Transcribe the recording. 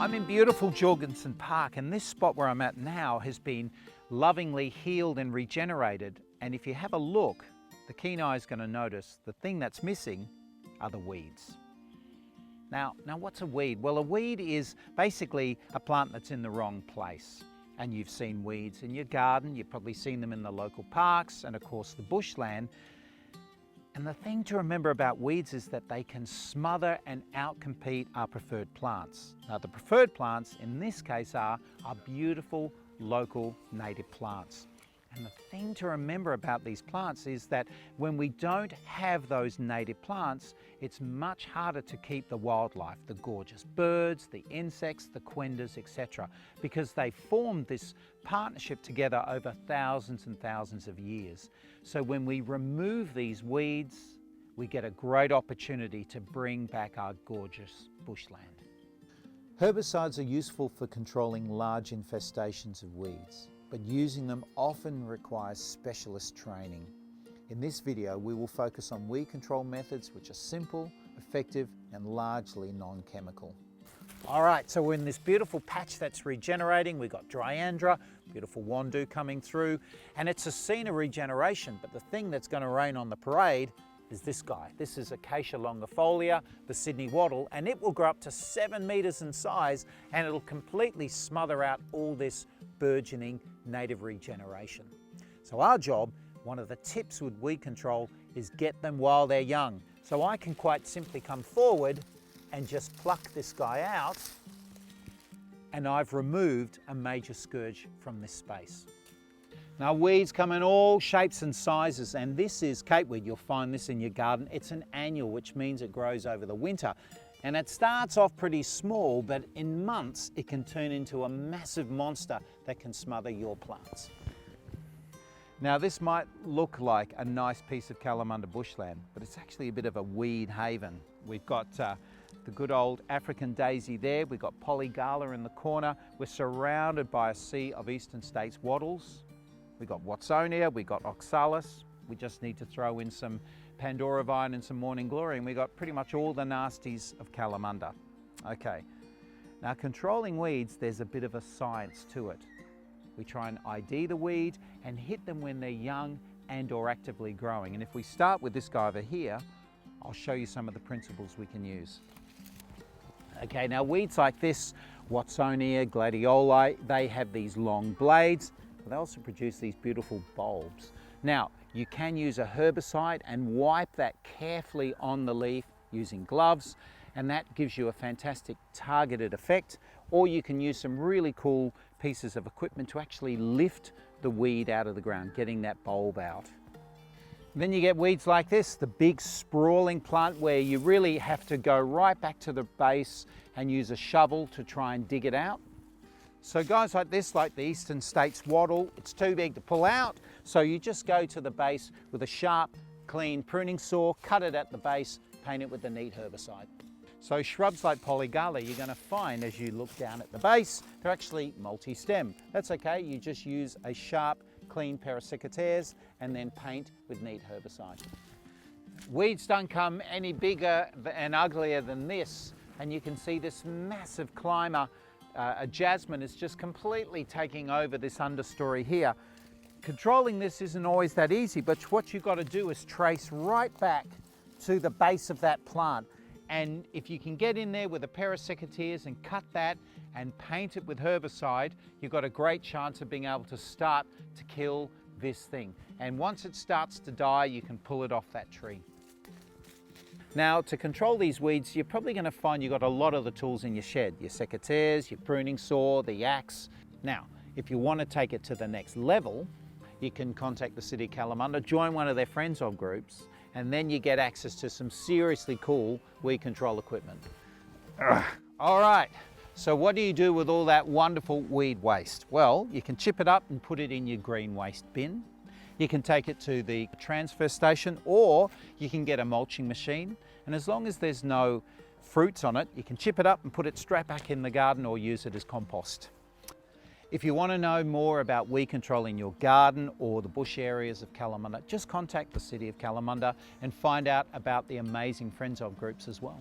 I'm in beautiful Jorgensen Park, and this spot where I'm at now has been lovingly healed and regenerated. And if you have a look, the keen eye is going to notice the thing that's missing are the weeds. Now what's a weed? Well, a weed is basically a plant that's in the wrong place. And you've seen weeds in your garden, you've probably seen them in the local parks and of course the bushland. And the thing to remember about weeds is that they can smother and outcompete our preferred plants. Now the preferred plants in this case are our beautiful local native plants. And the thing to remember about these plants is that when we don't have those native plants, it's much harder to keep the wildlife, the gorgeous birds, the insects, the quenders, etc., because they formed this partnership together over thousands and thousands of years. So when we remove these weeds, we get a great opportunity to bring back our gorgeous bushland. Herbicides are useful for controlling large infestations of weeds, but using them often requires specialist training. In this video, we will focus on weed control methods which are simple, effective, and largely non-chemical. All right, so we're in this beautiful patch that's regenerating. We've got Dryandra, beautiful Wandu coming through, and it's a scene of regeneration, but the thing that's going to rain on the parade is this guy. This is Acacia longifolia, the Sydney wattle, and it will grow up to 7 meters in size, and it'll completely smother out all this burgeoning native regeneration. So our job, one of the tips with weed control, is get them while they're young. So I can quite simply come forward and just pluck this guy out, and I've removed a major scourge from this space. Now weeds come in all shapes and sizes, and this is capeweed. You'll find this in your garden. It's an annual, which means it grows over the winter. And it starts off pretty small, but in months it can turn into a massive monster that can smother your plants. Now this might look like a nice piece of Kalamunda bushland, but it's actually a bit of a weed haven. We've got the good old African daisy there. We've got polygala in the corner. We're surrounded by a sea of eastern states wattles. We've got Watsonia, we've got oxalis. We just need to throw in some Pandora vine and some morning glory, and we've got pretty much all the nasties of Kalamunda. Okay, now controlling weeds, there's a bit of a science to it. We try and ID the weed and hit them when they're young and or actively growing. And if we start with this guy over here, I'll show you some of the principles we can use. Okay, now weeds like this, Watsonia, gladioli, they have these long blades, but they also produce these beautiful bulbs. Now, you can use a herbicide and wipe that carefully on the leaf using gloves, and that gives you a fantastic targeted effect. Or you can use some really cool pieces of equipment to actually lift the weed out of the ground, getting that bulb out. Then you get weeds like this, the big sprawling plant where you really have to go right back to the base and use a shovel to try and dig it out. So guys like this, like the eastern states wattle, it's too big to pull out, so you just go to the base with a sharp, clean pruning saw, cut it at the base, paint it with the neat herbicide. So shrubs like polygala, you're going to find as you look down at the base, they're actually multi-stem. That's okay, you just use a sharp, clean pair of secateurs and then paint with neat herbicide. Weeds don't come any bigger and uglier than this, and you can see this massive climber. A jasmine is just completely taking over this understory here. Controlling this isn't always that easy, but what you've got to do is trace right back to the base of that plant. And if you can get in there with a pair of secateurs and cut that and paint it with herbicide, you've got a great chance of being able to start to kill this thing. And once it starts to die, you can pull it off that tree. Now, to control these weeds, you're probably going to find you've got a lot of the tools in your shed, your secateurs, your pruning saw, the axe. Now, if you want to take it to the next level, you can contact the City of Kalamunda, join one of their Friends of groups, and then you get access to some seriously cool weed control equipment. All right, so what do you do with all that wonderful weed waste? Well, you can chip it up and put it in your green waste bin. You can take it to the transfer station, or you can get a mulching machine, and as long as there's no fruits on it, you can chip it up and put it straight back in the garden or use it as compost. If you want to know more about weed control in your garden or the bush areas of Kalamunda, just contact the City of Kalamunda and find out about the amazing Friends of groups as well.